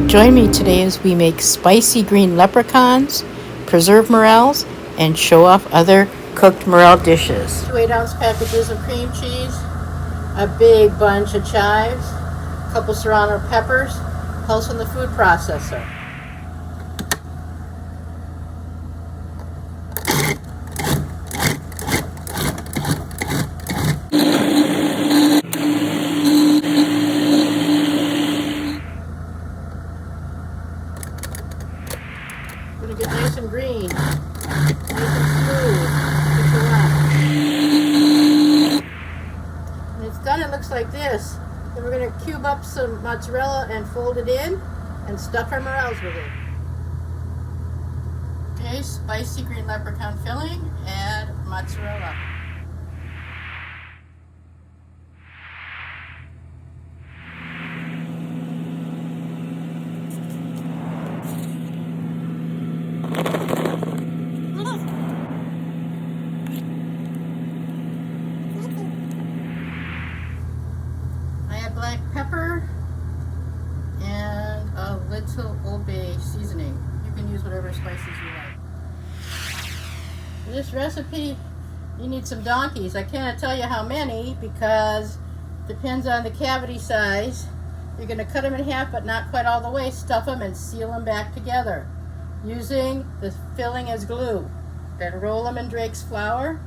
Join me today as we make spicy green leprechauns, preserve morels, and show off other cooked morel dishes. 2 8-ounce packages of cream cheese, a big bunch of chives, a couple serrano peppers, pulse in the food processor. Gonna get nice and green, nice and smooth. When it's done, it looks like this. Then we're gonna cube up some mozzarella and fold it in and stuff our morels with it. Okay, spicy green leprechaun filling, add mozzarella. Black pepper and a little Old Bay seasoning. You can use whatever spices you like. For this recipe, you need some donkeys. I cannot tell you how many because it depends on the cavity size. You're going to cut them in half, but not quite all the way. Stuff them and seal them back together using the filling as glue. Then roll them in Drake's flour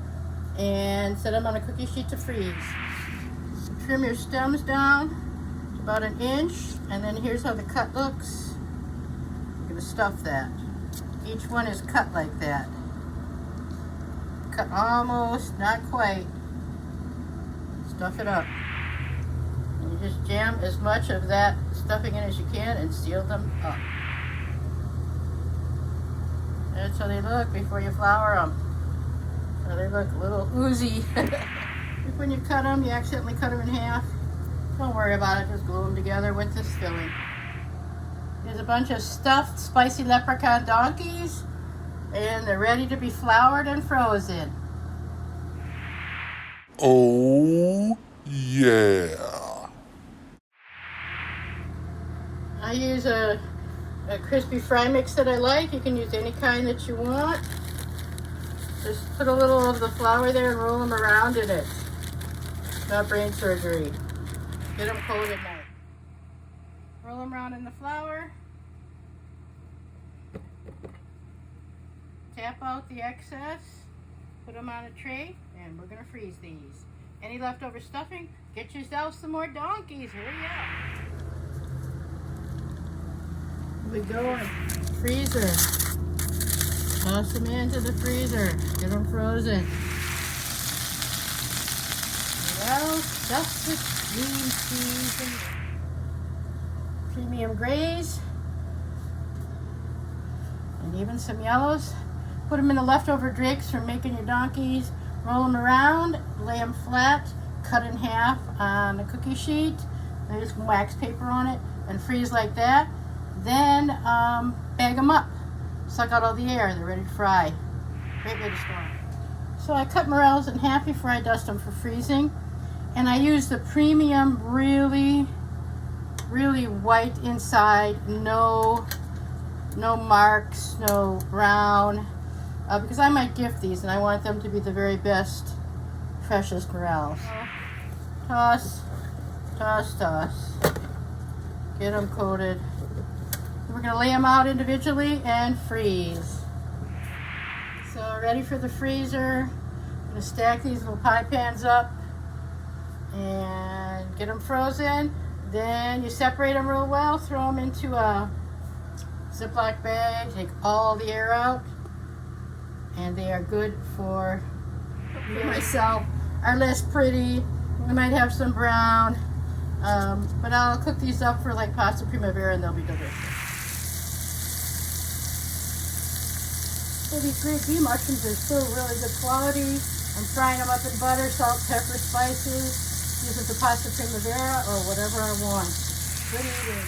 and set them on a cookie sheet to freeze. Trim your stems down to about 1 inch, and then here's how the cut looks. You're going to stuff that. Each one is cut like that. Cut almost, not quite. Stuff it up. And you just jam as much of that stuffing in as you can and seal them up. That's how they look before you flour them. So they look a little oozy. If when you cut them, you accidentally cut them in half, don't worry about it, just glue them together with this filling. There's a bunch of stuffed spicy leprechaun donkeys, and they're ready to be floured and frozen. Oh, yeah. I use a crispy fry mix that I like. You can use any kind that you want. Just put a little of the flour there and roll them around in it. Not brain surgery. Get them cold at night. Roll them around in the flour. Tap out the excess. Put them on a tray, and we're going to freeze these. Any leftover stuffing, get yourself some more donkeys. Hurry up. Here we go in freezer. Toss them into the freezer. Get them frozen. Well, stuffed with green cheese and premium grays, and even some yellows. Put them in the leftover drakes from making your donkeys. Roll them around, lay them flat, cut in half on a cookie sheet. There's some wax paper on it, and freeze like that. Then bag them up. Suck out all the air. They're ready to fry. Great way to store them. So I cut morels in half before I dust them for freezing. And I use the premium, really white inside, no marks, no brown, because I might gift these and I want them to be the very best, freshest morels. Toss, toss, toss. Get them coated. We're going to lay them out individually and freeze. So ready for the freezer. I'm going to stack these little pie pans up and get them frozen. Then you separate them real well, throw them into a Ziploc bag, take all the air out, and they are good for myself. Are less pretty, we might have some brown, but I'll cook these up for like pasta primavera and they'll be delicious. So these green pea mushrooms are still really good quality. I'm frying them up in butter, salt, pepper, spices. Use it to pasta primavera or whatever I want. Good eating.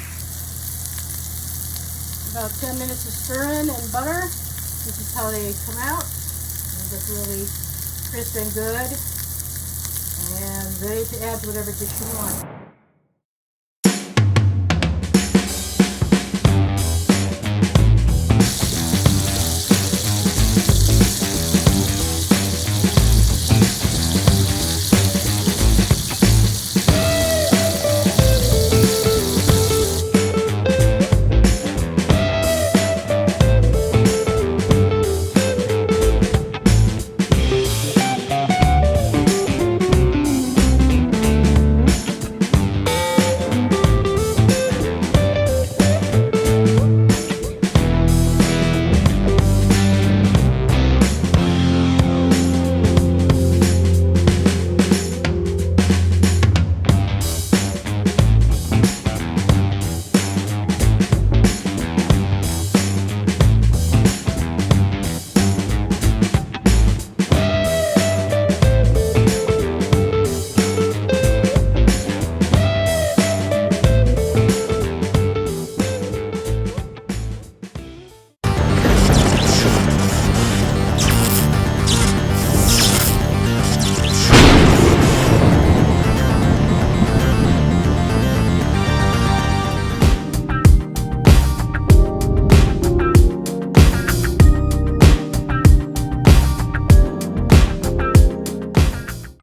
About 10 minutes of stirring in butter. This is how they come out. They get really crisp and good. And ready to add to whatever dish you want.